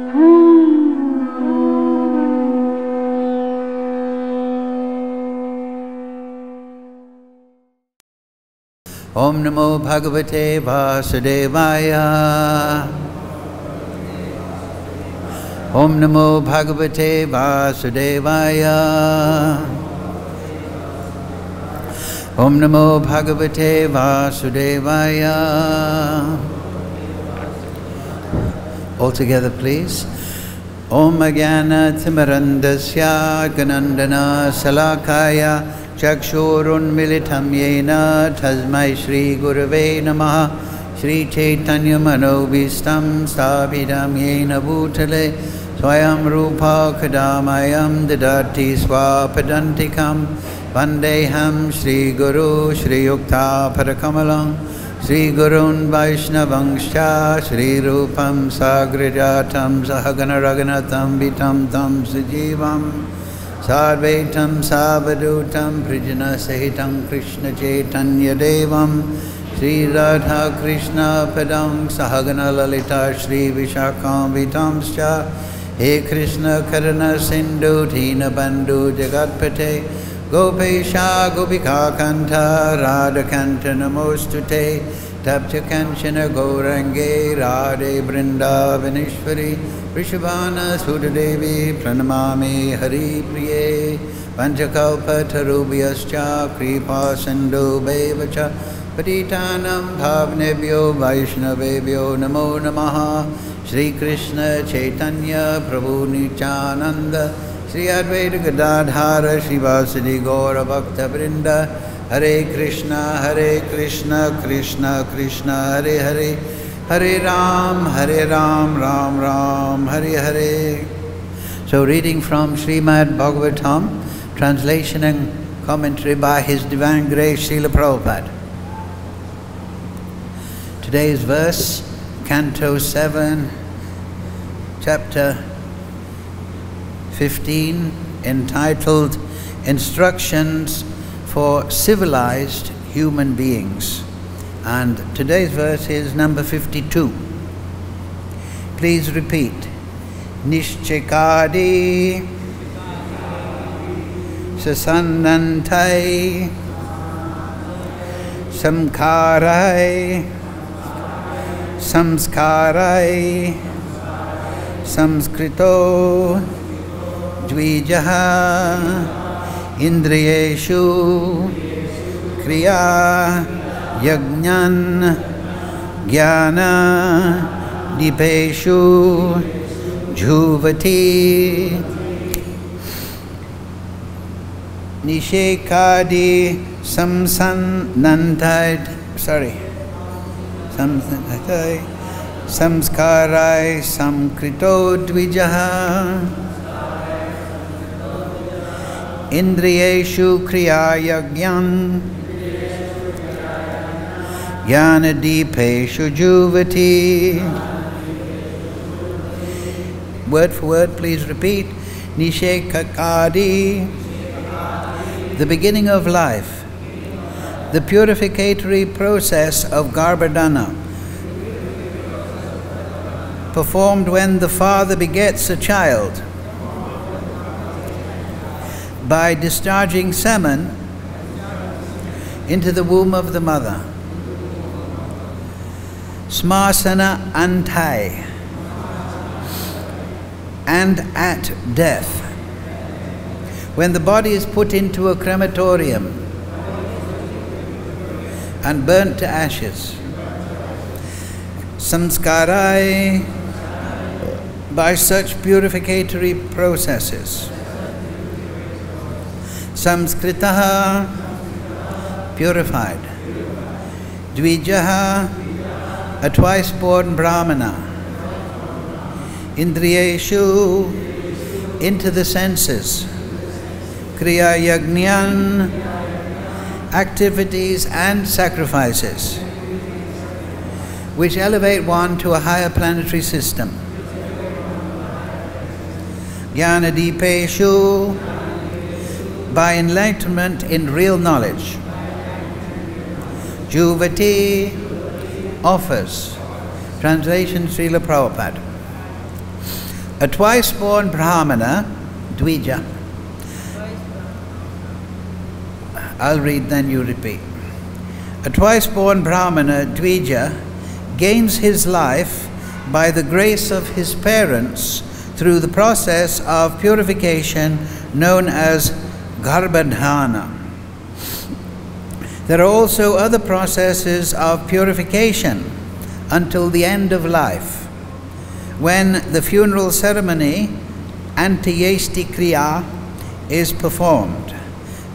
Om Namo Bhagavate Vasudevaya. Om Namo Bhagavate Vasudevaya. Om Namo Bhagavate Vasudevaya. All together, please. Om Ajnana Timirandasya Ganandana Salakaya Chakshurun Militam Yena Tasmai Shri Gurave Namaha Shri Chaitanya Manobhistam Sthapitam Yena Bhutale Swayam Rupa Kadamayam Dadati Swapadantikam Vandeham Shri Guru Shri Yukta Parakamalam Shri Gurun Vaishnavangscha Shri Rupam Sagrajatam Sahagana Raghunatam Vitam Tam Sujivam Sarvetam Savadutam Prijana Sahitam Krishna Chaitanya Devam Shri Radha Krishna Padam Sahagana Lalita Shri Vishakam Vitamscha He Krishna Karana Sindhu Dina Bandhu Jagatpate Gopesha Gopika Kanta Radha Kanta Namostute Tapcha Kanchana Gaurange Radhe Vrindavanishwari Vrishabhana Sudadevi Pranamami Hari Priye Panchakalpa Tarubhyascha Kripa Sindhu Bevacha Patitanam Bhavnebhyo Vaishnavebhyo Namo Namaha Shri Krishna Chaitanya Prabhu Nityananda Shri Advaita Gadadhara Shivasadi Gaura Bhakta Vrinda Hare Krishna Krishna Krishna Hare Hare Hare Ram Ram Ram Hare Hare. So reading from Srimad Bhagavatam, translation and commentary by His Divine Grace Srila Prabhupada. Today's verse, Canto 7, Chapter 15, entitled Instructions for Civilized Human Beings. And today's verse is number 52. Please repeat. Nishchikadi Sasannantai Samkarai Samskarai Samskrito Dvijaha Indriyeshu Kriya Yajnan Jnana Dipeshu Jhuvati Nishekadi Samskarai Samkrito Dvijaha Indriyeshu Kriya Yajnan Jnana-dipeshu juvati. Word for word, please repeat. Nishekakadi, the beginning of life, the purificatory process of Garbhadhana, performed when the father begets a child by discharging semen into the womb of the mother. Smasana antai, and at death, when the body is put into a crematorium and burnt to ashes. Samskarai, by such purificatory processes. Samskritaha, purified. Dvijaha, a twice-born Brahmana. Indriyeshu, into the senses. Kriya Yajnan, activities and sacrifices, which elevate one to a higher planetary system. Jnana-dipeshu, by enlightenment in real knowledge. Juvati, offers. Translation Srila Prabhupada. A twice-born Brahmana, Dvija. I'll read, then you repeat. A twice-born Brahmana, Dvija, gains his life by the grace of his parents through the process of purification known as Garbhadhana. There are also other processes of purification until the end of life, when the funeral ceremony, Antyeshti Kriya, is performed.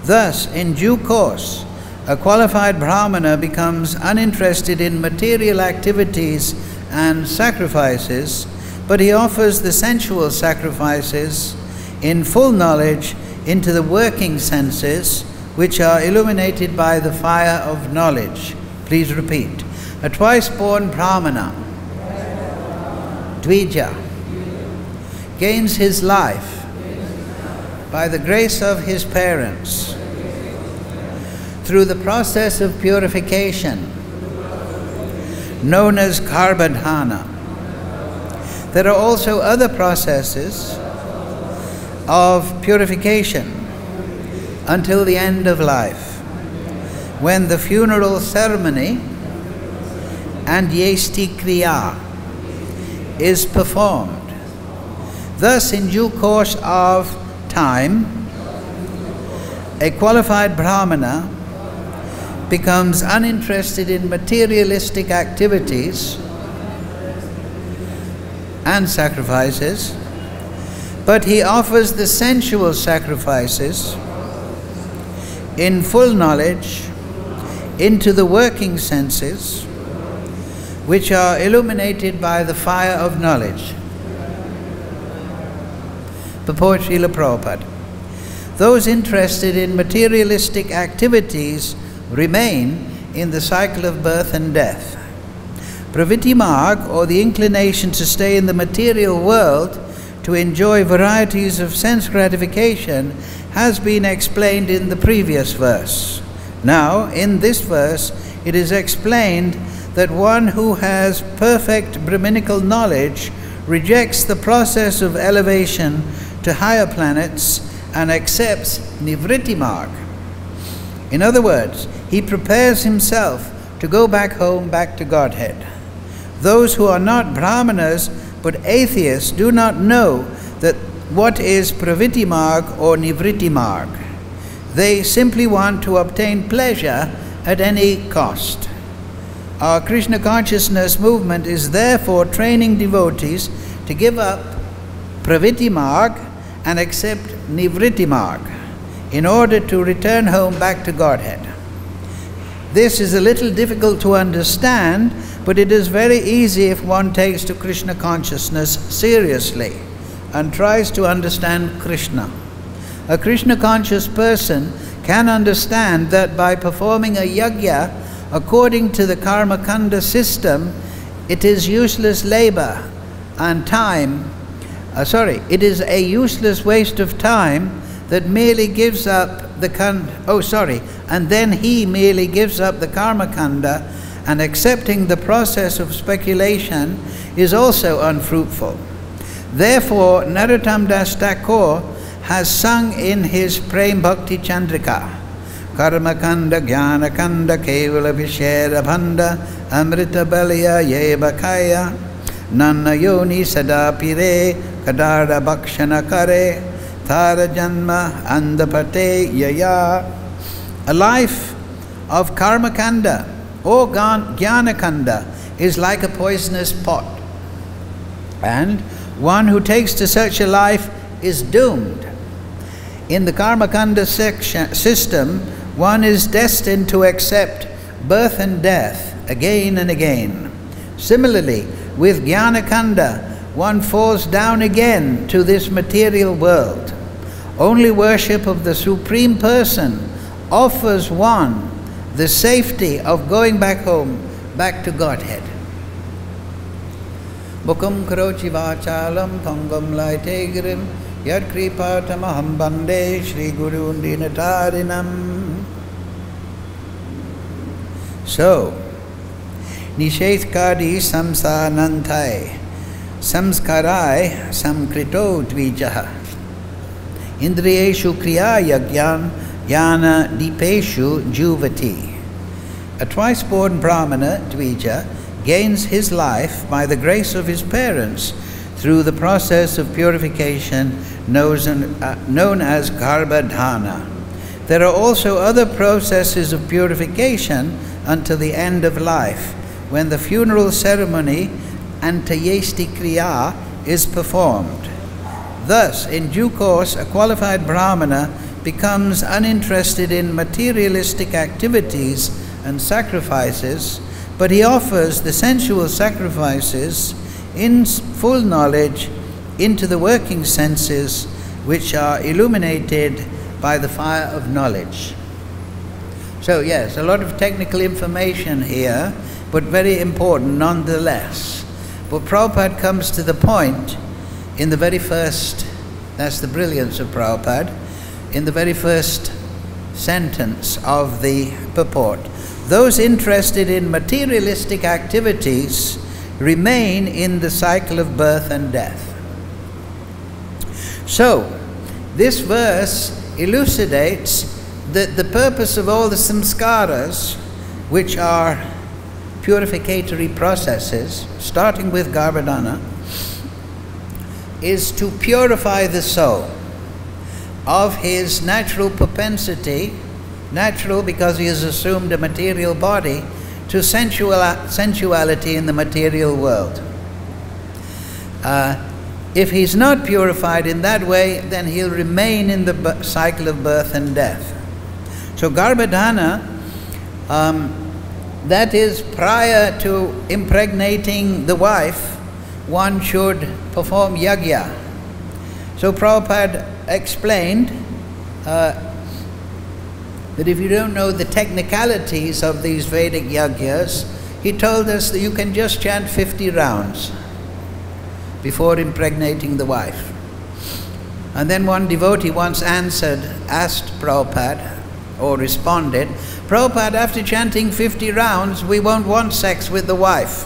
Thus, in due course, a qualified Brahmana becomes uninterested in material activities and sacrifices, but he offers the sensual sacrifices in full knowledge into the working senses, which are illuminated by the fire of knowledge. Please repeat. A twice-born Brahmana, Dvija, gains his life by the grace of his parents through the process of purification known as Garbhadhana. There are also other processes of purification until the end of life, when the funeral ceremony and Yesti Kriya is performed. Thus, in due course of time, a qualified Brahmana becomes uninterested in materialistic activities and sacrifices, but he offers the sensual sacrifices in full knowledge into the working senses, which are illuminated by the fire of knowledge. Purport Srila Prabhupada. Those interested in materialistic activities remain in the cycle of birth and death. Pravritti Marg, or the inclination to stay in the material world to enjoy varieties of sense gratification, has been explained in the previous verse. Now, in this verse, it is explained that one who has perfect Brahminical knowledge rejects the process of elevation to higher planets and accepts Nivritti Marg. In other words, he prepares himself to go back home, back to Godhead. Those who are not Brahmanas but atheists do not know that what is Pravritti Marg or Nivritti Marg. They simply want to obtain pleasure at any cost. Our Krishna consciousness movement is therefore training devotees to give up Pravritti Marg and accept Nivritti Marg in order to return home back to Godhead. This is a little difficult to understand, but it is very easy if one takes to Krishna consciousness seriously and tries to understand Krishna. A Krishna conscious person can understand that by performing a yajna according to the karma kanda system, it is useless labor and time. It is a useless waste of time that merely gives up the and then he merely gives up the karma kanda, and accepting the process of speculation is also unfruitful. Therefore, Narottam Das Thakur has sung in his Prem Bhakti Chandrika, Karma Kanda, Jnana Kanda, Kevala Vishera Bhanda, Amrita Balya Yeva Kaya, Nanna Yoni Sada Pire, Kadara Bhakshana Kare, Thara Janma Andapate Yaya. A life of Karma Kanda or Jnana Kanda is like a poisonous pot, and one who takes to such a life is doomed. In the Karma Kanda system, one is destined to accept birth and death again and again. Similarly, with Jnana Kanda, one falls down again to this material world. Only worship of the Supreme Person offers one the safety of going back home, back to Godhead. Mukam karochi vachalam pangam laitegirim yad kripatamaham bande Shri Guru Dinatarinam. So, Nishethkadi samsanantai samskarai samkrito dvijaha. Indriyeshu kriya yagyan yana dipeshu juvati. A twice-born Brahmana, Dvija, gains his life by the grace of his parents through the process of purification known as Garbhadhana. There are also other processes of purification until the end of life, when the funeral ceremony Antayesti Kriya is performed. Thus, in due course, a qualified Brahmana becomes uninterested in materialistic activities and sacrifices, but he offers the sensual sacrifices in full knowledge into the working senses, which are illuminated by the fire of knowledge. So yes, a lot of technical information here, but very important nonetheless. But Prabhupada comes to the point in the very first, that's the brilliance of Prabhupada, in the very first sentence of the purport. Those interested in materialistic activities remain in the cycle of birth and death. So, this verse elucidates that the purpose of all the samskaras, which are purificatory processes, starting with Garbhadhana, is to purify the soul of his natural propensity, natural because he has assumed a material body, to sensuality in the material world. If he's not purified in that way, then he'll remain in the cycle of birth and death. So Garbhadhana, that is prior to impregnating the wife, one should perform yajna. So Prabhupada explained that if you don't know the technicalities of these Vedic yajnas, he told us that you can just chant 50 rounds before impregnating the wife. And then one devotee once asked Prabhupada, or responded, Prabhupada, after chanting 50 rounds, we won't want sex with the wife.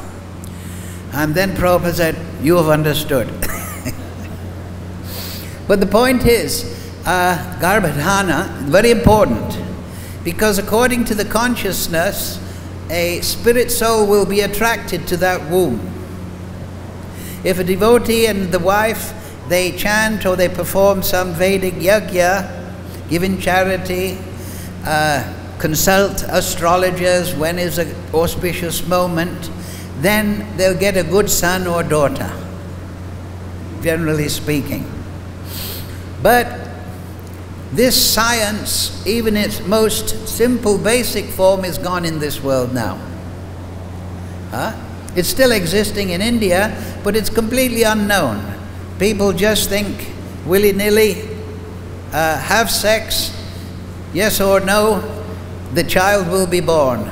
And then Prabhupada said, you have understood. But the point is, Garbhadhana, very important, because according to the consciousness, a spirit soul will be attracted to that womb. If a devotee and the wife, they chant or they perform some Vedic yajna, giving charity, consult astrologers when is an auspicious moment, then they'll get a good son or daughter, generally speaking. But this science, even its most simple, basic form, is gone in this world now. It's still existing in India, but it's completely unknown. People just think willy-nilly, have sex, yes or no, the child will be born.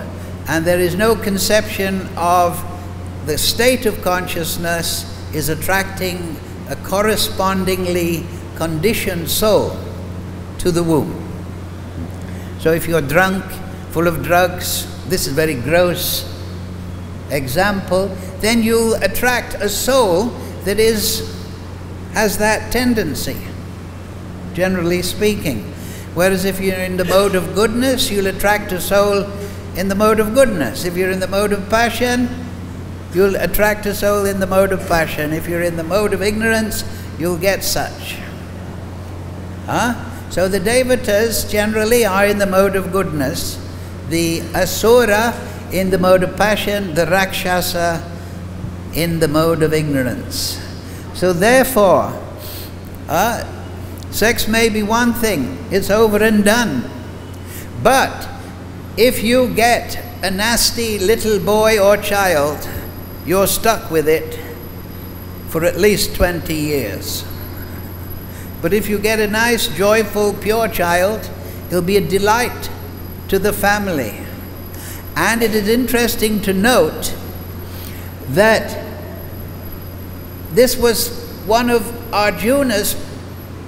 And there is no conception of the state of consciousness is attracting a correspondingly conditioned soul to the womb. So if you're drunk, full of drugs, this is a very gross example, then you'll attract a soul that has that tendency, generally speaking. Whereas if you're in the mode of goodness, you'll attract a soul in the mode of goodness. If you're in the mode of passion, you'll attract a soul in the mode of passion. If you're in the mode of ignorance, you'll get such. So the devatas generally are in the mode of goodness, the asura in the mode of passion, the rakshasa in the mode of ignorance. So therefore, sex may be one thing, it's over and done. But if you get a nasty little boy or child, you're stuck with it for at least 20 years. But if you get a nice, joyful, pure child, he'll be a delight to the family. And it is interesting to note that this was one of Arjuna's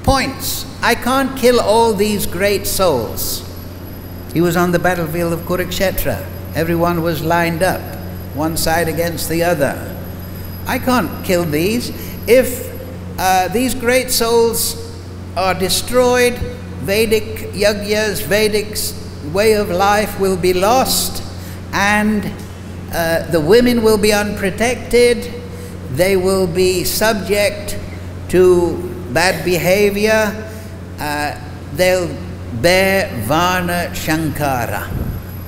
points. I can't kill all these great souls. He was on the battlefield of Kurukshetra. Everyone was lined up, one side against the other. I can't kill these. If these great souls are destroyed, Vedic yajnas, Vedic way of life will be lost, and the women will be unprotected, they will be subject to bad behavior, they'll bear Vana Shankara.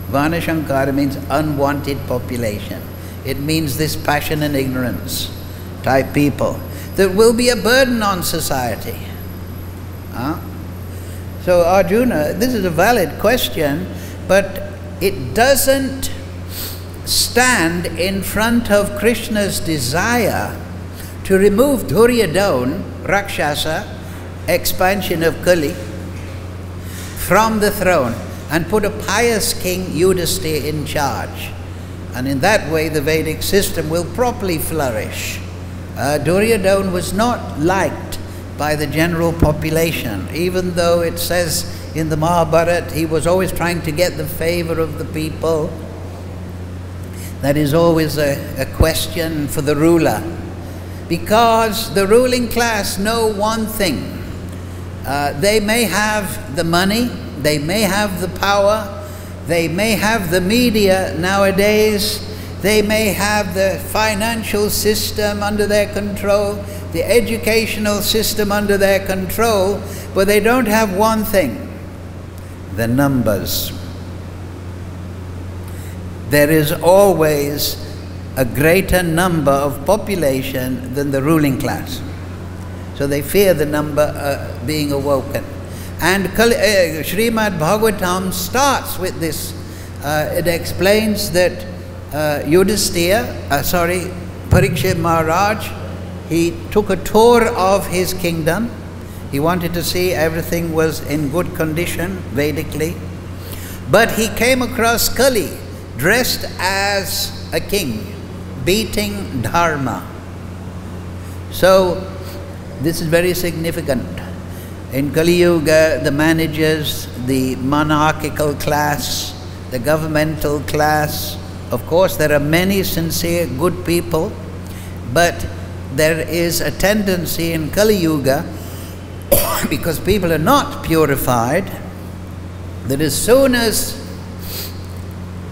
Vana Shankara means unwanted population. It means this passion and ignorance type people. There will be a burden on society. So Arjuna, this is a valid question, but it doesn't stand in front of Krishna's desire to remove Duryodhana, Rakshasa, expansion of Kali, from the throne and put a pious king, Yudhisthira, in charge. And in that way the Vedic system will properly flourish. Duryodhana was not liked by the general population, even though it says in the Mahabharata he was always trying to get the favor of the people. That is always a question for the ruler, because the ruling class know one thing. They may have the money, they may have the power, they may have the media nowadays, they may have the financial system under their control, the educational system under their control, but they don't have one thing: the numbers. There is always a greater number of population than the ruling class. So they fear the number being awoken. And Srimad Bhagavatam starts with this. It explains that Parikshit Maharaj, he took a tour of his kingdom. He wanted to see everything was in good condition, Vedically. But he came across Kali, dressed as a king, beating Dharma. So this is very significant. In Kali Yuga, the managers, the monarchical class, the governmental class, of course there are many sincere good people, but there is a tendency in Kali Yuga, because people are not purified, that as soon as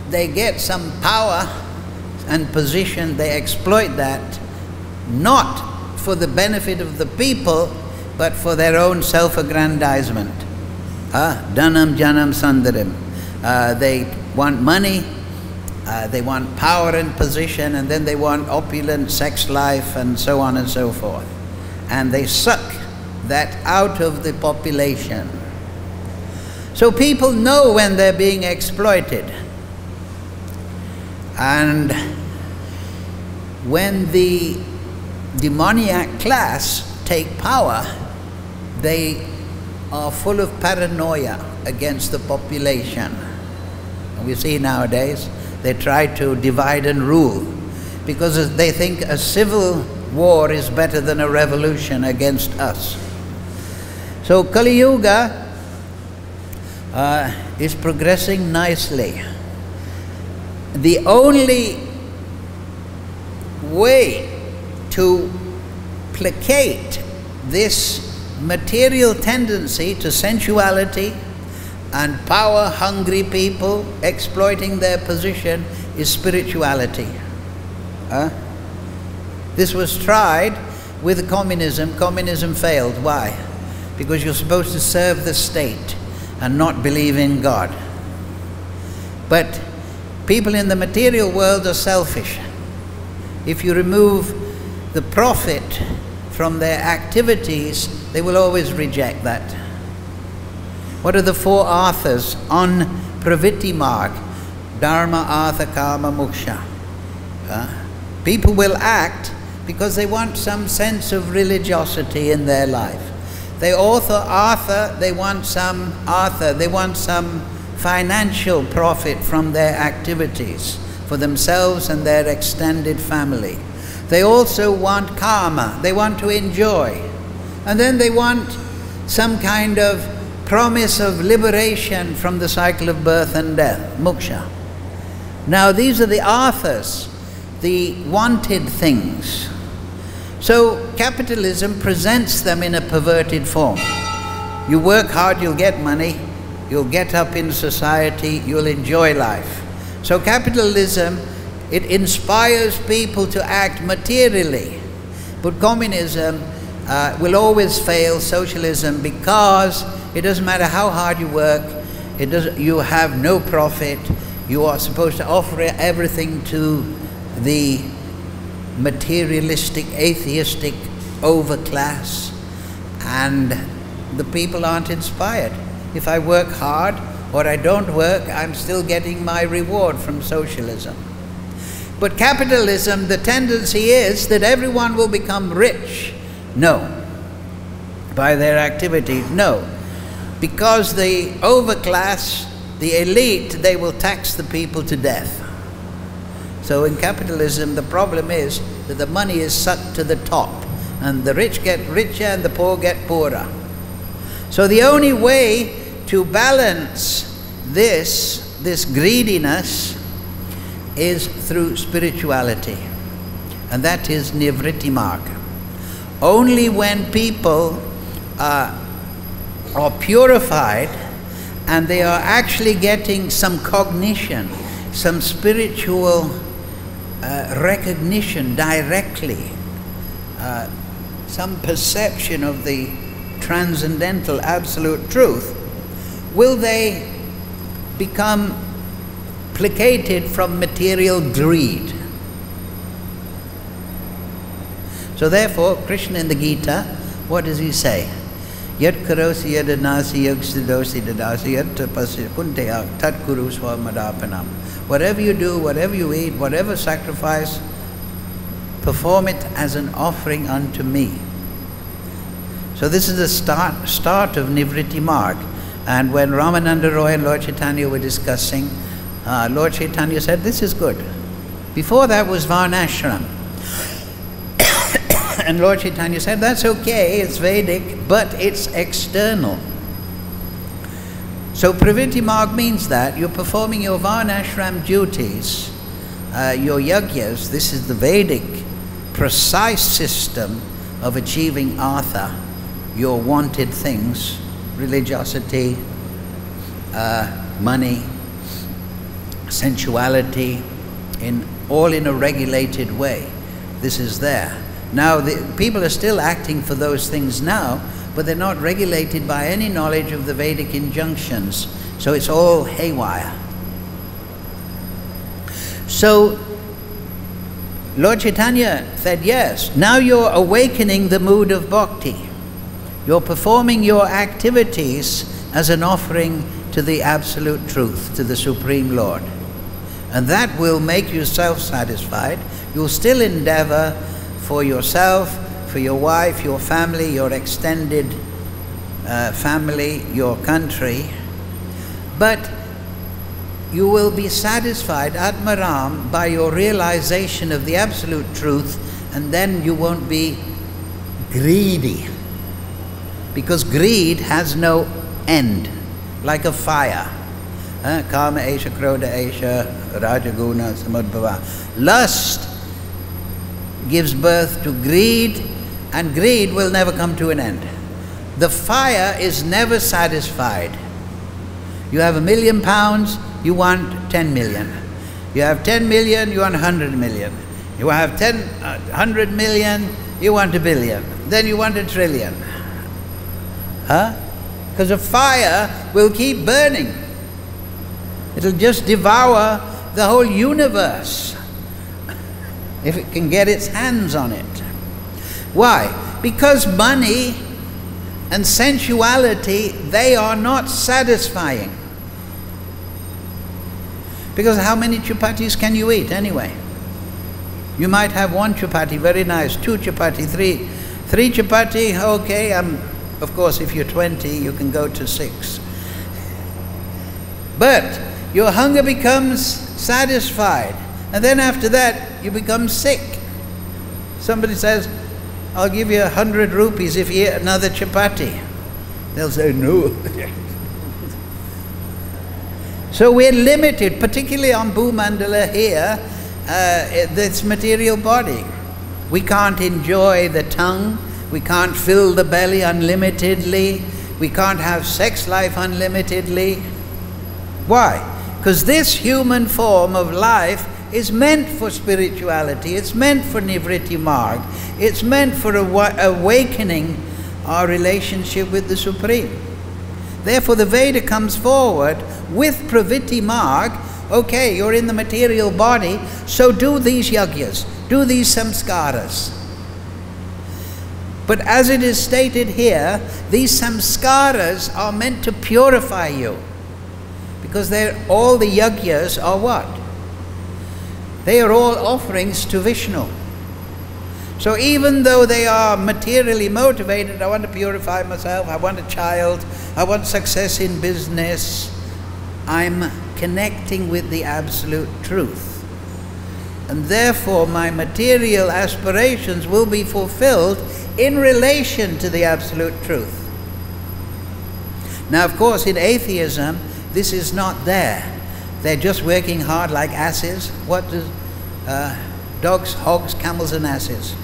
they get some power and position, they exploit that, not for the benefit of the people, but for their own self-aggrandizement. Dhanam janam sandarim. They want money, they want power and position, and then they want opulent sex life and so on and so forth. And they suck that out of the population. So people know when they're being exploited. And when the demoniac class take power, they are full of paranoia against the population. And we see nowadays they try to divide and rule, because they think a civil war is better than a revolution against us. So Kali Yuga is progressing nicely. The only way to placate this material tendency to sensuality and power-hungry people exploiting their position is spirituality. This was tried with communism. Communism failed. Why? Because you're supposed to serve the state and not believe in God. But people in the material world are selfish. If you remove the profit from their activities, they will always reject that. What are the four arthas on Pravritti Marg? Dharma, Artha, Kama, Moksha. People will act because they want some sense of religiosity in their life. They they want some financial profit from their activities for themselves and their extended family. They also want karma, they want to enjoy. And then they want some kind of promise of liberation from the cycle of birth and death, moksha. Now these are the arthas, the wanted things. So capitalism presents them in a perverted form. You work hard, you'll get money, you'll get up in society, you'll enjoy life. So capitalism, it inspires people to act materially. But communism will always fail socialism, because it doesn't matter how hard you work, you have no profit. You are supposed to offer everything to the materialistic, atheistic overclass, and the people aren't inspired. If I work hard or I don't work, I'm still getting my reward from socialism. But capitalism, the tendency is that everyone will become rich. No. By their activity, no. Because the overclass, the elite, they will tax the people to death. So in capitalism, the problem is that the money is sucked to the top, and the rich get richer and the poor get poorer. So the only way to balance this greediness is through spirituality, and that is nivritti marga. Only when people are purified and they are actually getting some cognition, some spiritual recognition directly, some perception of the transcendental absolute truth, will they become placated from material greed. So therefore, Krishna in the Gita, what does he say? Yat karosi yadanasi yagsidosi dadasi yat tapasya kunteya tat kuru swamadapanam. Whatever you do, whatever you eat, whatever sacrifice, perform it as an offering unto me. So this is the start of Nivritti Marg. And when Ramananda Roy and Lord Chaitanya were discussing, Lord Chaitanya said, this is good. Before that was Varnashram. And Lord Chaitanya said, that's okay, it's Vedic, but it's external. So Pravritti Marg means that you're performing your Varnashram duties, your yagyas. This is the Vedic precise system of achieving artha, your wanted things, religiosity, money, sensuality, all in a regulated way. This is there. Now, people are still acting for those things now, but they're not regulated by any knowledge of the Vedic injunctions. So it's all haywire. So Lord Chaitanya said, yes, now you're awakening the mood of bhakti. You're performing your activities as an offering to the absolute truth, to the Supreme Lord. And that will make you self-satisfied. You'll still endeavor for yourself, for your wife, your family, your extended family, your country. But you will be satisfied, Atmaram, by your realization of the absolute truth, and then you won't be greedy. Because greed has no end, like a fire. Kama esha, krodha esha, rajaguna, samudbhava. Lust gives birth to greed, and greed will never come to an end. The fire is never satisfied. You have £1 million, you want 10 million. You have 10 million, you want 100 million. You have 100 million, you want 1 billion. Then you want 1 trillion. Because a fire will keep burning. It'll just devour the whole universe if it can get its hands on it. Why? Because money and sensuality, they are not satisfying. Because how many chapatis can you eat anyway? You might have 1 chapati, very nice, 2 chapati, 3 chapati, okay, of course if you're 20 you can go to 6. But your hunger becomes satisfied, and then after that you become sick. Somebody says, I'll give you 100 rupees if you eat another chapati. They'll say no. So we're limited, particularly on Bhumandala here, this material body. We can't enjoy the tongue. We can't fill the belly unlimitedly. We can't have sex life unlimitedly. Why? Because this human form of life is meant for spirituality. It's meant for Nivritti Marg. It's meant for awakening our relationship with the Supreme. Therefore the Veda comes forward with Pravritti Marg. Okay, you're in the material body, so do these yagyas, do these samskaras. But as it is stated here, these samskaras are meant to purify you. Because all the yagyas are what? They are all offerings to Vishnu. So even though they are materially motivated, I want to purify myself, I want a child, I want success in business, I'm connecting with the absolute truth. And therefore my material aspirations will be fulfilled in relation to the absolute truth. Now of course in atheism this is not there. They're just working hard like asses. What does dogs, hogs, camels and asses?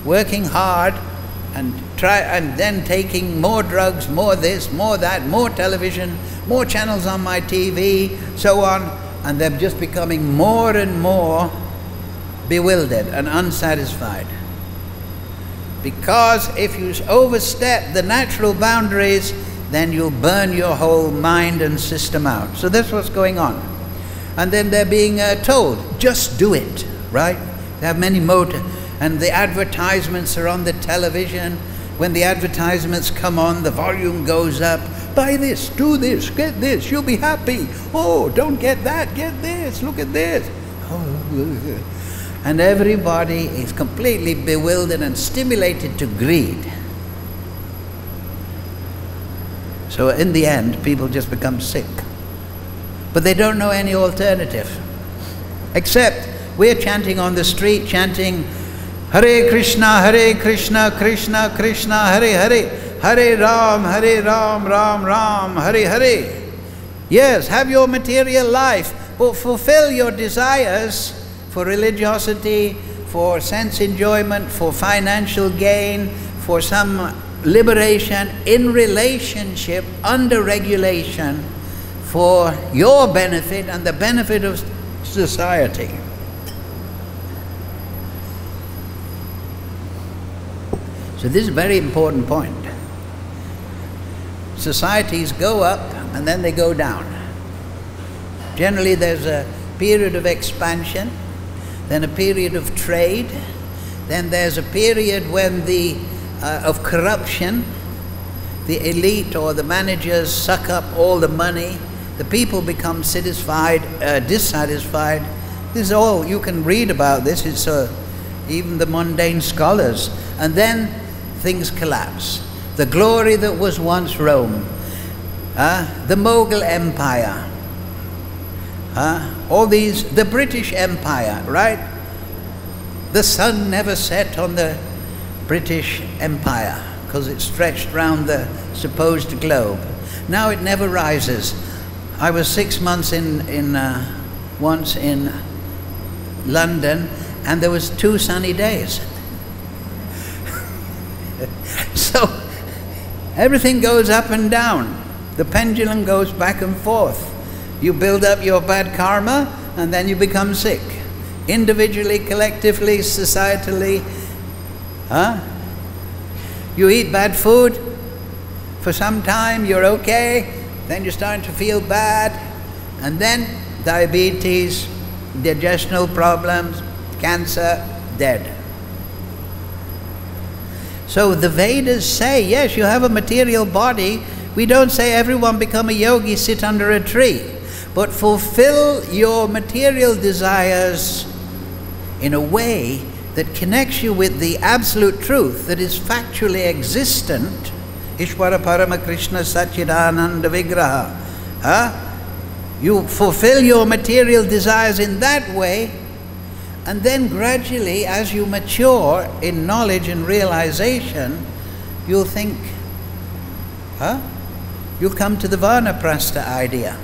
Working hard and then taking more drugs, more this, more that, more television, more channels on my TV, so on, and they're just becoming more and more bewildered and unsatisfied. Because if you overstep the natural boundaries, then you'll burn your whole mind and system out. So that's what's going on. And then they're being told, just do it, right? They have many motives. And the advertisements are on the television. When the advertisements come on, the volume goes up. Buy this, do this, get this, you'll be happy. Oh, don't get that, get this, look at this. And everybody is completely bewildered and stimulated to greed. So in the end, people just become sick. But they don't know any alternative. Except we're chanting on the street, chanting Hare Krishna, Krishna Krishna, Hare Hare, Hare Ram, Ram Ram, Hare Hare. Yes, have your material life, but fulfill your desires for religiosity, for sense enjoyment, for financial gain, for some liberation in relationship, under regulation, for your benefit and the benefit of society. So this is a very important point. Societies go up and then they go down. Generally there's a period of expansion, then a period of trade, then there's a period when of corruption. The elite or the managers suck up all the money. The people become dissatisfied. This is all, you can read about this. It's even the mundane scholars. And then things collapse. The glory that was once Rome, the Mughal Empire, all these, the British Empire, right? The sun never set on the British Empire because it stretched round the supposed globe. Now it never rises. I was 6 months once in London, and there was 2 sunny days. So everything goes up and down. The pendulum goes back and forth. You build up your bad karma and then you become sick. Individually, collectively, societally. You eat bad food for some time, you're okay, then you're starting to feel bad, and then diabetes, digestional problems, cancer, dead. So the Vedas say, yes, you have a material body. We don't say everyone become a yogi, sit under a tree, but fulfill your material desires in a way that connects you with the absolute truth that is factually existent. Ishvara Parama Krishna Satchidananda Vigraha. You fulfill your material desires in that way, and then gradually, as you mature in knowledge and realization, you'll think, you'll come to the Vanaprastha idea.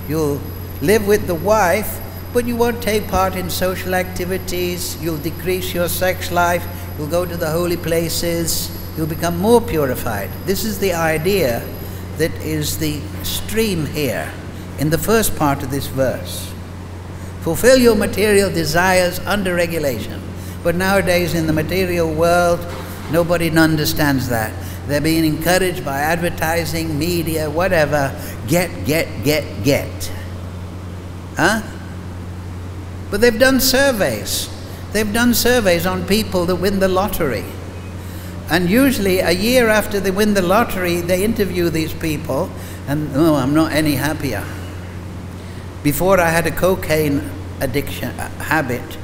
You'll live with the wife but you won't take part in social activities, you'll decrease your sex life, you'll go to the holy places, you'll become more purified. This is the idea that is the stream here in the first part of this verse. Fulfill your material desires under regulation. But nowadays in the material world, nobody understands that. They're being encouraged by advertising, media, whatever, get. Huh? But they've done surveys. They've done surveys on people that win the lottery. And usually a year after they win the lottery, they interview these people, and oh, I'm not any happier. Before I had a cocaine addiction habit,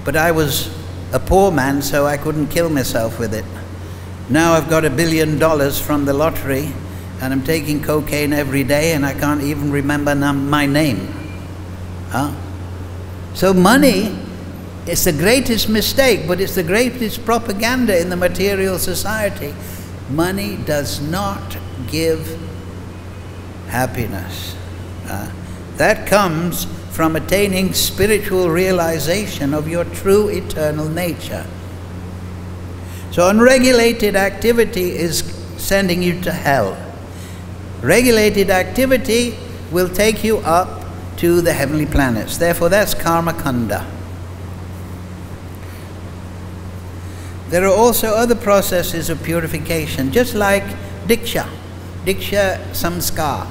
but I was a poor man, so I couldn't kill myself with it. Now I've got $1 billion from the lottery, and I'm taking cocaine every day, and I can't even remember my name. Huh? So money is the greatest mistake, but it's the greatest propaganda in the material society. Money does not give happiness. That comes from attaining spiritual realization of your true eternal nature. So unregulated activity is sending you to hell. Regulated activity will take you up to the heavenly planets. Therefore, that's karma kanda. There are also other processes of purification, just like diksha, diksha samskar.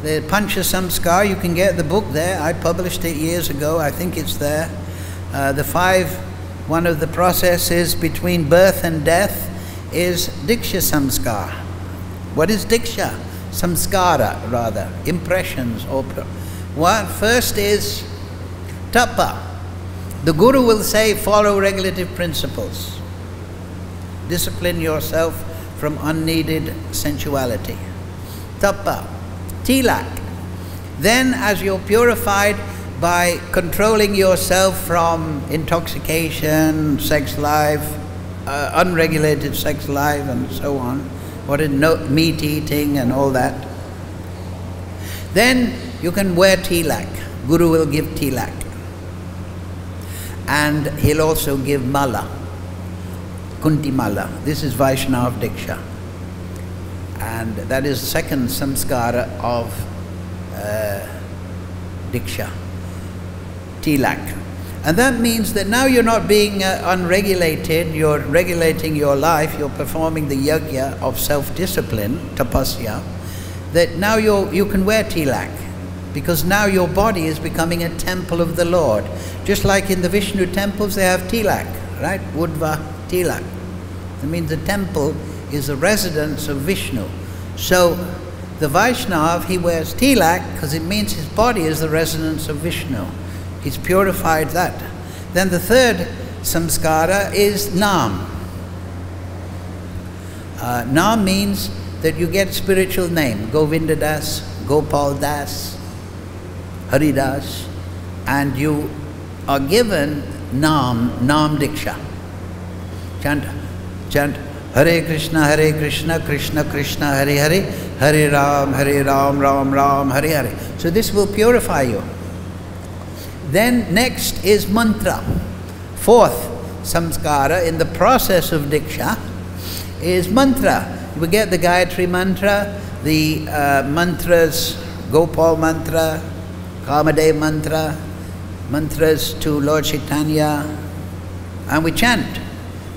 The pancha samskar, you can get the book there. I published it years ago. I think it's there. One of the processes between birth and death is diksha samskar. What is diksha? Samskara, rather, impressions. First is tapa. The Guru will say, follow regulative principles. Discipline yourself from unneeded sensuality. Tapa. Tilak. Then, as you're purified by controlling yourself from intoxication, sex life, unregulated sex life, and so on, meat eating and all that, then you can wear tilak. Guru will give tilak. And he'll also give mala, kunti mala. This is Vaishnava Diksha. And that is second samskara of Diksha, tilak. And that means that now you're not being unregulated, you're regulating your life, you're performing the yajna of self-discipline, tapasya, that now you can wear tilak, because now your body is becoming a temple of the Lord. Just like in the Vishnu temples, they have tilak, right? Udva tilak. That means the temple is the residence of Vishnu. So the Vaishnava, he wears tilak because it means his body is the residence of Vishnu. He's purified that. Then the third samskara is nam. Nam means that you get spiritual name. Govinda Das, Gopal Das, Haridas, and you are given nam diksha. Chant Hare Krishna, Krishna Krishna, Hare Hare, Hare Ram, Ram Ram, Hare Hare. So this will purify you. Then next is mantra. Fourth samskara in the process of diksha is mantra. We get the Gayatri mantra, the mantras, Gopal mantra, Kamadev mantra, mantras to Lord Chaitanya, and we chant.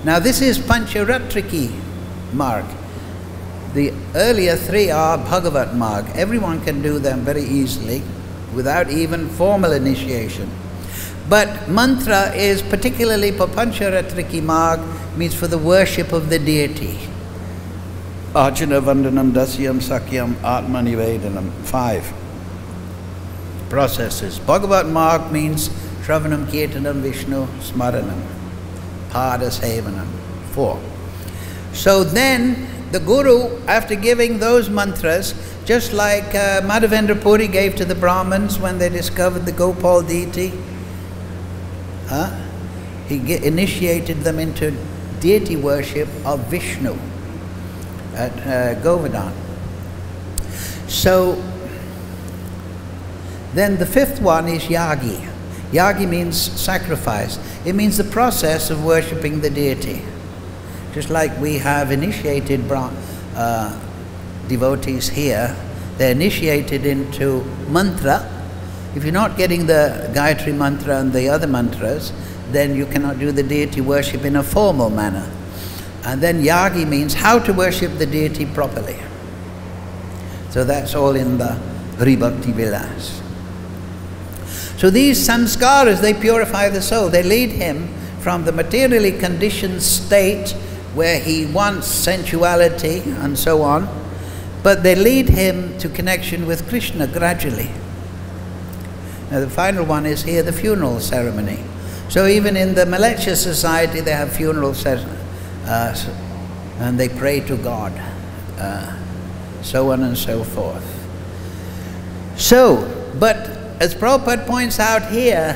Now this is Pancharatriki marg. The earlier three are Bhagavat marg. Everyone can do them very easily without even formal initiation. But mantra is particularly for Pancharatriki marg, means for the worship of the deity. Arjuna Vandanam Dasyam Sakyam Atmani Vedanam. 5 processes. Bhagavat marg means Shravanam Kirtanam Vishnu Smaranam. Pada Sevanam. 4. So then the Guru, after giving those mantras, just like Madhavendra Puri gave to the Brahmins when they discovered the Gopal deity, he initiated them into deity worship of Vishnu at Govardhan. So then the fifth one is Yagi. Yagi means sacrifice. It means the process of worshipping the deity. Just like we have initiated devotees here, they're initiated into mantra. If you're not getting the Gayatri mantra and the other mantras, then you cannot do the deity worship in a formal manner. And then yagi means how to worship the deity properly. So that's all in the Haribhakti Vilas. So these samskaras, they purify the soul. They lead him from the materially conditioned state where he wants sensuality and so on, but they lead him to connection with Krishna gradually. Now the final one is here, the funeral ceremony. So even in the Malaysia society, they have funeral ceremony, and they pray to God, so on and so forth. So, but as Prabhupada points out here,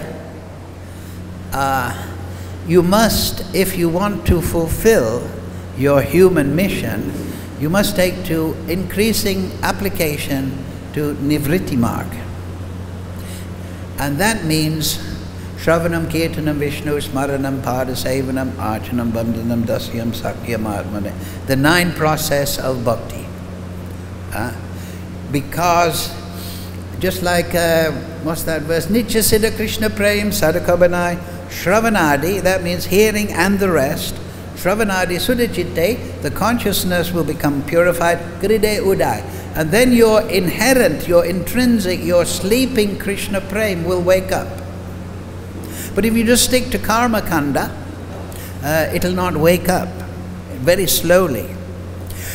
you must, if you want to fulfill your human mission, you must take to increasing application to Nivritti Marg. And that means Shravanam, Kirtanam, Vishnu, Smaranam, Padasevanam, Archanam, Bandhanam, Dasyam, Sakyam, Atmane. The 9 process of bhakti. Because just like, what's that verse? Nitya Siddha Krishna Prem Sadakabanai Shravanadi, that means hearing and the rest. Shravanadi Sudachitte, the consciousness will become purified. Kride Uday. And then your inherent, your intrinsic, your sleeping Krishna Prem will wake up. But if you just stick to Karma Kanda, it'll not wake up, very slowly.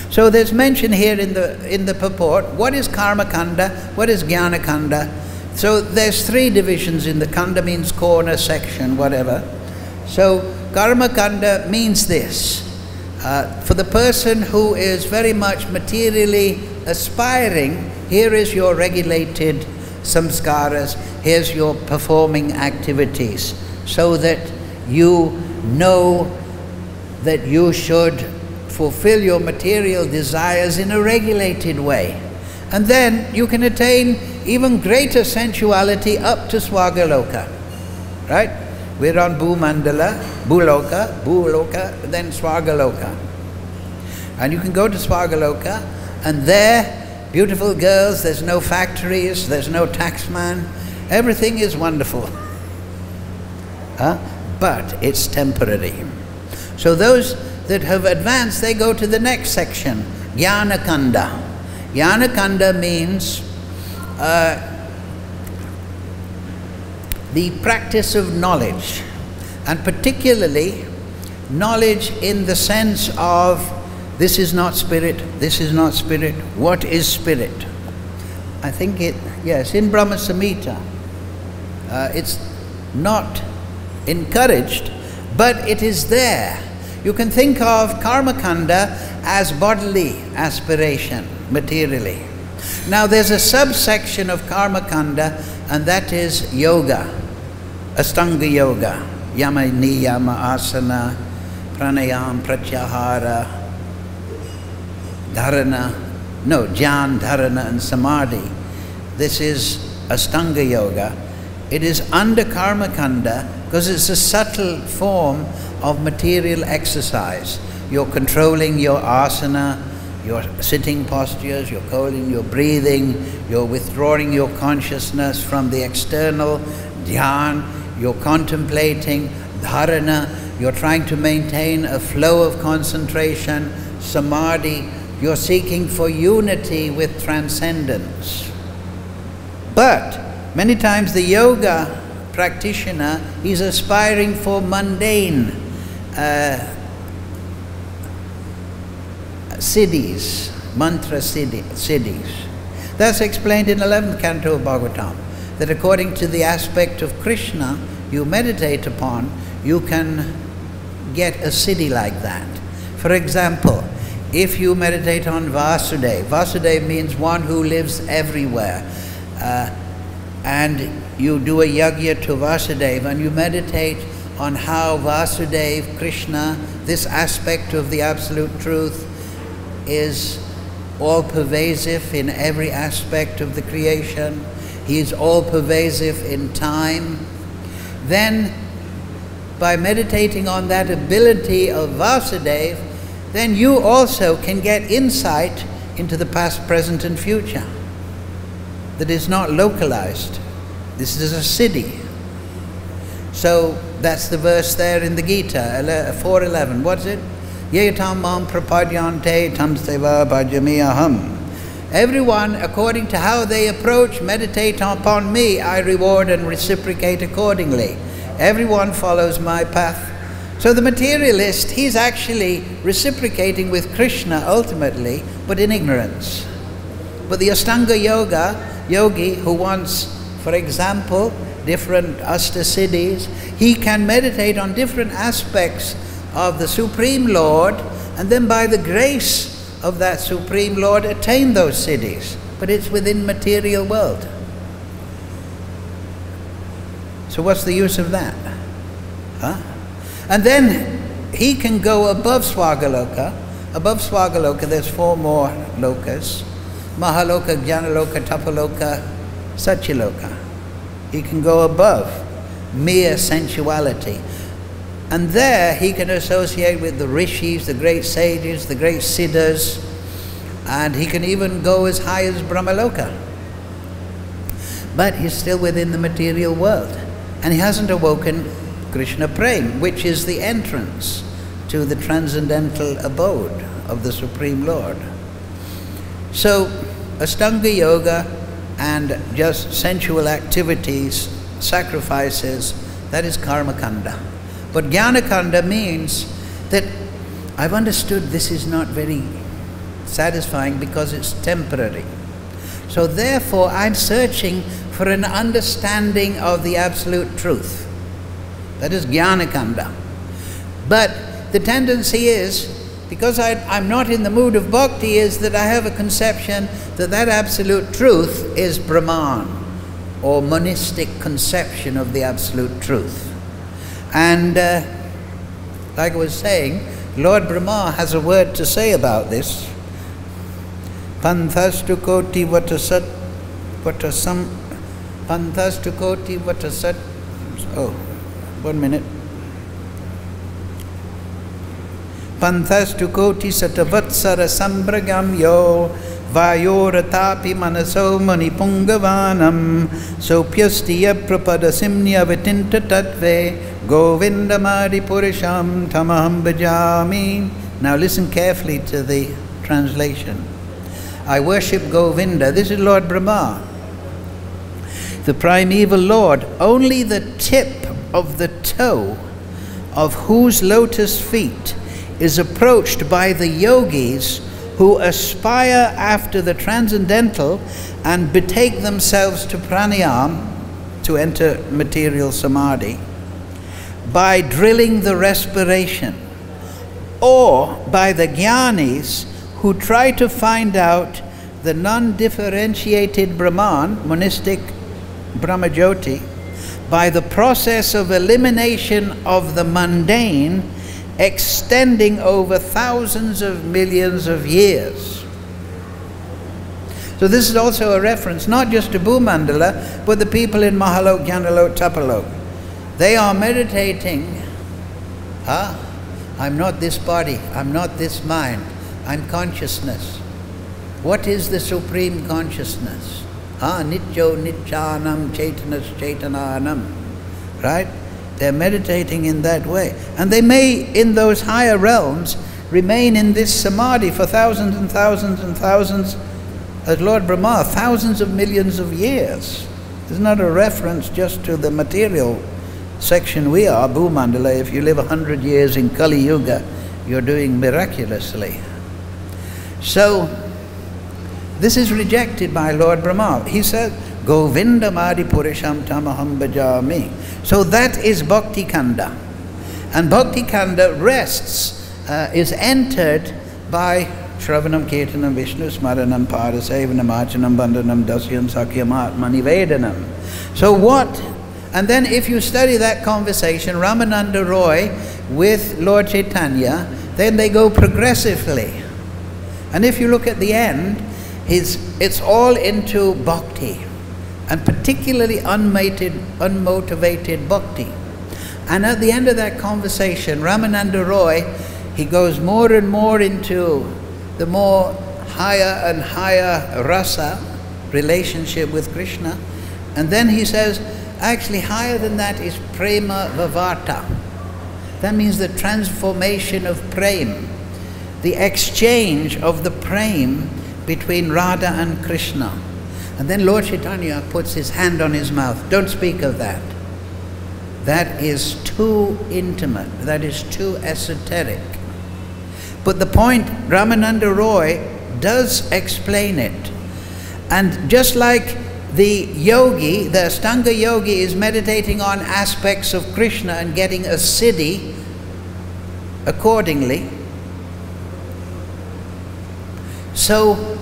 So there's mention here in the purport, what is Karma Kanda, what is Jnana Kanda? So there's 3 divisions in the Kanda, means corner, section, whatever. So Karma Kanda means this. For the person who is very much materially aspiring, here is your regulated samskaras, here's your performing activities, so that you know that you should fulfill your material desires in a regulated way. And then you can attain even greater sensuality up to Swagaloka. Right? We're on Bhumandala, Bhuloka, then Swagaloka. And you can go to Swagaloka, and there, beautiful girls, there's no factories, there's no taxman, everything is wonderful. But it's temporary. So those that have advanced, they go to the next section, Jnana Kanda. Jnana Kanda means the practice of knowledge, and particularly knowledge in the sense of this is not spirit, this is not spirit, what is spirit? I think yes, in Brahma Samhita, it's not encouraged, but it is there. You can think of Karma Kanda as bodily aspiration, materially. Now there's a subsection of Karma Kanda, and that is yoga, Astanga Yoga, Yama, Niyama, Asana, Pranayam, Pratyahara, Dharana, no, Jnana, Dharana and Samadhi. This is Astanga Yoga. It is under Karma Kanda because it's a subtle form of material exercise. You're controlling your asana, your sitting postures, you're controlling your breathing, you're withdrawing your consciousness from the external, dhyan, you're contemplating, dharana, you're trying to maintain a flow of concentration, samadhi, you're seeking for unity with transcendence. But many times the yoga practitioner, he's aspiring for mundane siddhis, mantra siddhis. That's explained in 11th canto of Bhagavatam, that according to the aspect of Krishna you meditate upon, you can get a siddhi like that. For example, if you meditate on Vasudeva, Vasudeva means one who lives everywhere, and you do a yajna to Vasudeva and you meditate on how Vasudeva, Krishna, this aspect of the Absolute Truth is all-pervasive in every aspect of the creation. He is all-pervasive in time. then by meditating on that ability of Vasudeva, then you also can get insight into the past, present and future that is not localized. This is a siddhi. So that's the verse there in the Gita, 4:11. What's it? Ye tam mam prapadyante tam seva bhajami aham. Everyone, according to how they approach, meditate upon me, I reward and reciprocate accordingly. Everyone follows my path. So the materialist, he's actually reciprocating with Krishna ultimately, but in ignorance. But the Ashtanga yogi who wants, for example, different Ashtasiddhis, he can meditate on different aspects of the Supreme Lord, and then by the grace of that Supreme Lord attain those siddhis. But it's within material world. So what's the use of that? Huh? And then he can go above Swagaloka. Above Swagaloka there's 4 more lokas. Mahaloka, Jnanaloka, Tapaloka, Satyaloka. He can go above mere sensuality. And there he can associate with the rishis, the great sages, the great siddhas, and he can even go as high as Brahmaloka. But he's still within the material world. And he hasn't awoken Krishna Prem, which is the entrance to the transcendental abode of the Supreme Lord. So, Ashtanga Yoga and just sensual activities, sacrifices, that is Karma Kanda. But Jnana Kanda means that I've understood this is not very satisfying because it's temporary. So therefore I'm searching for an understanding of the absolute truth. That is Jnana Kanda. But the tendency is, because I'm not in the mood of bhakti, is that I have a conception that that absolute truth is Brahman, or monistic conception of the absolute truth. And like I was saying, Lord Brahma has a word to say about this. Panthastu koti vatasat vatasam panthastu koti vatasat. Oh, 1 minute. Panthastu koti satavatsara sambragam yo vayoratapi manaso manipungavanam sopyastiya prapadasimnya vitinta tatve Govindamadi Purisham Tamaham Bhajami. Now listen carefully to the translation. I worship Govinda. This is Lord Brahma, the primeval Lord. Only the tip of the toe of whose lotus feet is approached by the yogis who aspire after the transcendental and betake themselves to pranayam, to enter material samadhi, by drilling the respiration, or by the jnanis who try to find out the non-differentiated Brahman, monistic Brahmajyoti, by the process of elimination of the mundane extending over thousands of millions of years. So this is also a reference not just to Bhumandala, but the people in Mahalok, Jnanalok, Tapalok. They are meditating, I'm not this body, I'm not this mind, I'm consciousness. What is the supreme consciousness? Nityo Nityanam Chaitanas Chaitananam. Right? They're meditating in that way. And they may, in those higher realms, remain in this samadhi for thousands and thousands and thousands, as Lord Brahma, thousands of millions of years. It's not a reference just to the material section we are, Bhumandala. If you live 100 years in Kali Yuga, you're doing miraculously. So, this is rejected by Lord Brahma. He said, Govinda Madi Purisham Tamaham Bhajami. So that is Bhakti Kanda. And Bhakti Kanda rests, is entered by Shravanam, Kirtanam, Vishnu, Smaranam, Padasevanam, Achanam, Bandhanam, Dasyam, Sakyam, Atma, Nivedanam. So what? And then if you study that conversation, Ramananda Roy with Lord Chaitanya, then they go progressively. And if you look at the end, it's all into bhakti, and particularly unmotivated bhakti. And at the end of that conversation, Ramananda Roy, he goes more and more into the more higher and higher rasa, relationship with Krishna. And then he says, actually higher than that is prema vavata. That means the transformation of prem, the exchange of the prem between Radha and Krishna. And then Lord Chaitanya puts his hand on his mouth. Don't speak of that. That is too intimate. That is too esoteric. But the point, Ramananda Roy does explain it. And just like the yogi, the Ashtanga yogi is meditating on aspects of Krishna and getting a siddhi accordingly. So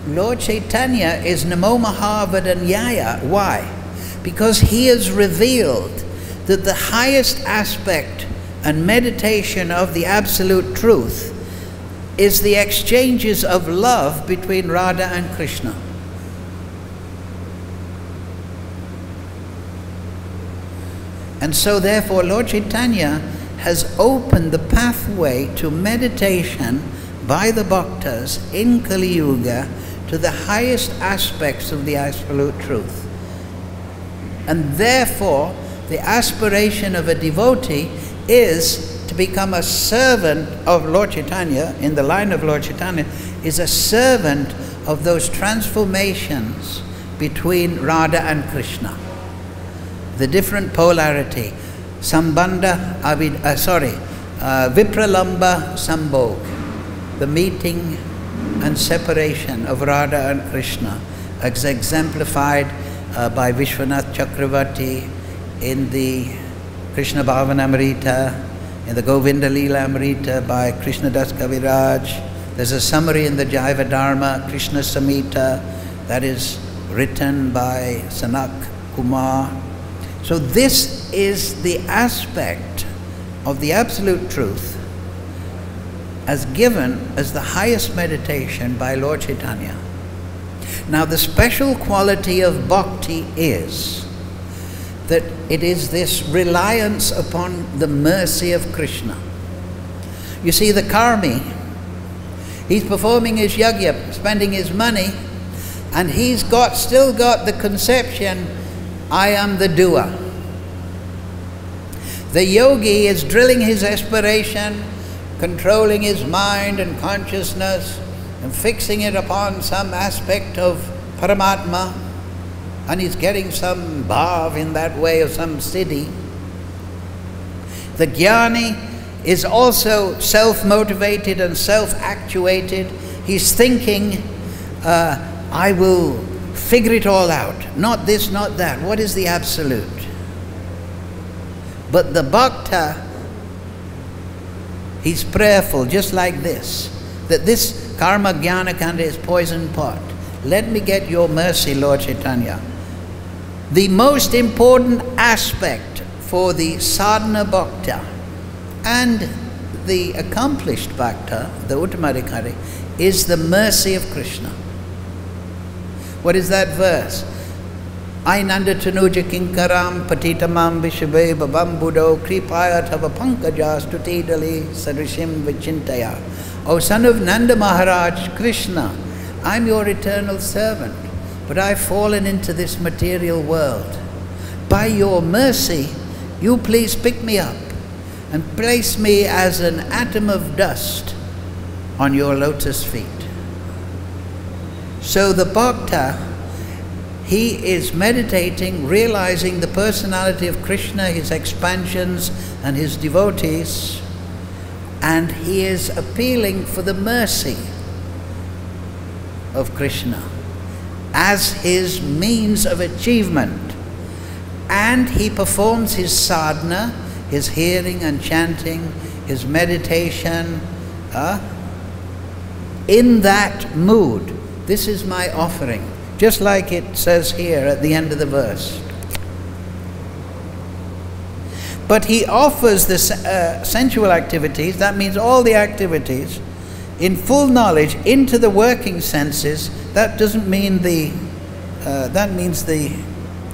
Lord Chaitanya is Namo Mahavadanyaya. Why? Because he has revealed that the highest aspect and meditation of the absolute truth is the exchanges of love between Radha and Krishna. And so therefore Lord Chaitanya has opened the pathway to meditation by the bhaktas in Kali Yuga to the highest aspects of the absolute truth. And therefore the aspiration of a devotee is to become a servant of Lord Chaitanya, in the line of Lord Chaitanya, is a servant of those transformations between Radha and Krishna. The different polarity, Sambandha, Vipralamba Sambhog, the meeting and separation of Radha and Krishna, as exemplified by Vishwanath Chakravarti in the Krishna Bhavanamrita, in the Govinda Leela Amrita by Krishna Das Kaviraj. There's a summary in the Jaiva Dharma, Krishna Samhita, that is written by Sanak Kumar. So this is the aspect of the absolute truth as given as the highest meditation by Lord Chaitanya. Now the special quality of bhakti is that it is this reliance upon the mercy of Krishna. You see, the karmi, he's performing his yajna, spending his money, and he's still got the conception, I am the doer. The yogi is drilling his aspiration, controlling his mind and consciousness, and fixing it upon some aspect of Paramatma, and he's getting some bhav in that way, or some siddhi. The jnani is also self-motivated and self-actuated. He's thinking, I will figure it all out. Not this, not that. What is the absolute? But the bhakta, he's prayerful, just like this, that this karma jnana kanda is poison pot. Let me get your mercy, Lord Chaitanya. The most important aspect for the sadhana bhakta and the accomplished bhakta, the uttamadhikari, is the mercy of Krishna. What is that verse? Ainanda tanuja kinkaram patitamam vishabhe babam buddho kripaya tava pankaja stutidali sadrishim vichintaya. O son of Nanda Maharaj, Krishna, I'm your eternal servant, but I've fallen into this material world. By your mercy, you please pick me up and place me as an atom of dust on your lotus feet. So the bhakta, he is meditating, realizing the personality of Krishna, his expansions and his devotees, and he is appealing for the mercy of Krishna as his means of achievement. And he performs his sadhana, his hearing and chanting, his meditation, in that mood. This is my offering, just like it says here at the end of the verse. But he offers the sensual activities, that means all the activities, in full knowledge into the working senses. That doesn't mean that means the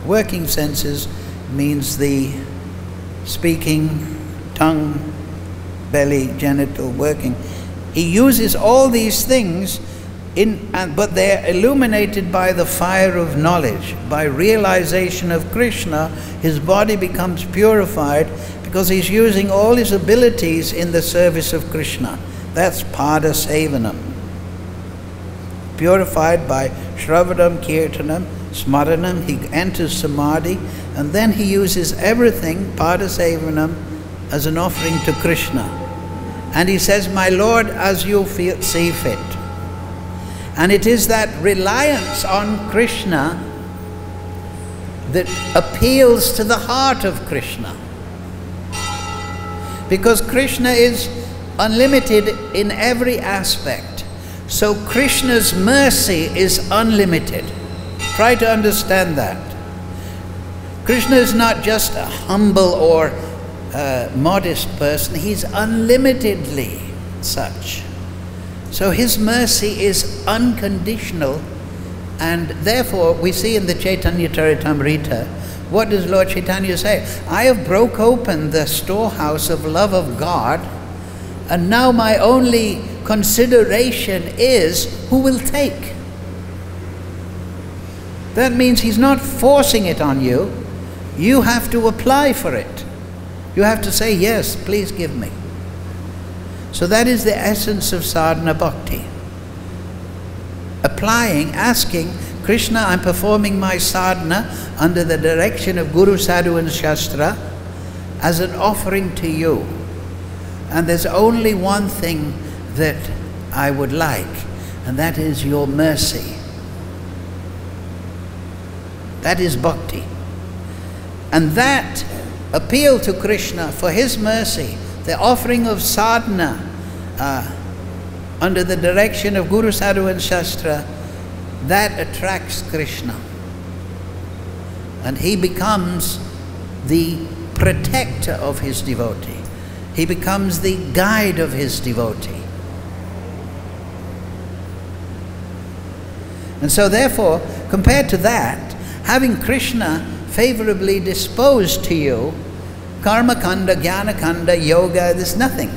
working senses means the speaking, tongue, belly, genital, working. He uses all these things, but they're illuminated by the fire of knowledge. By realization of Krishna, his body becomes purified because he's using all his abilities in the service of Krishna. That's pada sevanam. Purified by shravanam, kirtanam, smaranam, he enters samadhi, and then he uses everything, pada sevanam, as an offering to Krishna. And he says, my Lord, as you see fit. And it is that reliance on Krishna that appeals to the heart of Krishna. Because Krishna is unlimited in every aspect. So Krishna's mercy is unlimited. Try to understand that. Krishna is not just a humble or modest person. He's unlimitedly such. So his mercy is unconditional, and therefore we see in the Chaitanya Charitamrita, what does Lord Chaitanya say? I have broke open the storehouse of love of God, and now my only consideration is who will take. That means he's not forcing it on you. You have to apply for it. You have to say, yes, please give me. So that is the essence of sadhana bhakti. Applying, asking, Krishna, I'm performing my sadhana under the direction of Guru, Sadhu and Shastra as an offering to you. And there's only one thing that I would like, and that is your mercy. That is bhakti. And that appeal to Krishna for his mercy, the offering of sadhana under the direction of Guru, Sadhu and Shastra, that attracts Krishna. And he becomes the protector of his devotee. He becomes the guide of his devotee. And so therefore, compared to that, having Krishna favorably disposed to you, karma kanda, jnana kanda, yoga, there's nothing.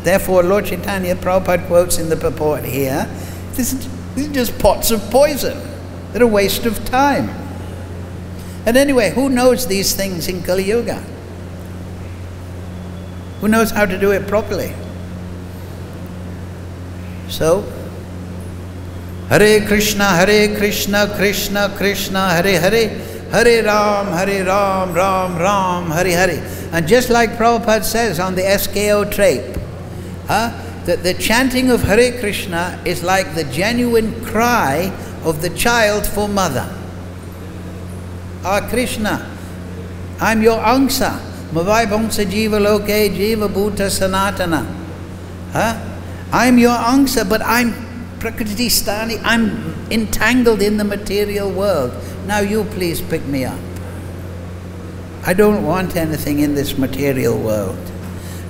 Therefore, Lord Chaitanya Prabhupada quotes in the purport here, these are just pots of poison. They're a waste of time. And anyway, who knows these things in Kali Yuga? Who knows how to do it properly? So, Hare Krishna, Krishna Krishna, Hare Hare, Hare Ram, Ram Ram, Hare Hare. And just like Prabhupada says on the SKO tape, that the chanting of Hare Krishna is like the genuine cry of the child for mother. Ah, Krishna, I'm your angsa. Mavai bhangsa jiva loke jiva bhuta sanatana. I'm your angsa, but I'm prakriti stani. I'm entangled in the material world. Now you please pick me up. I don't want anything in this material world.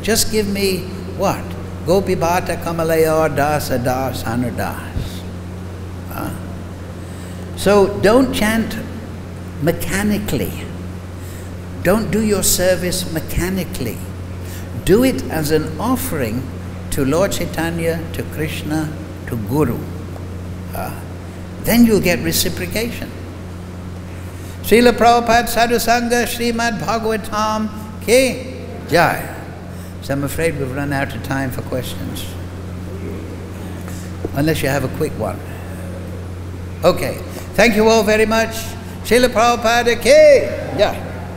Just give me what? Gopi bhata kamalaya dasa das anudas. So don't chant mechanically. Don't do your service mechanically. Do it as an offering to Lord Chaitanya, to Krishna, to Guru. Then you'll get reciprocation. Srila Prabhupada Sadhu Sangha Srimad Bhagavatam Ki Jai. So I'm afraid we've run out of time for questions. Unless you have a quick one. Okay. Thank you all very much. Srila Prabhupada Ki Jai.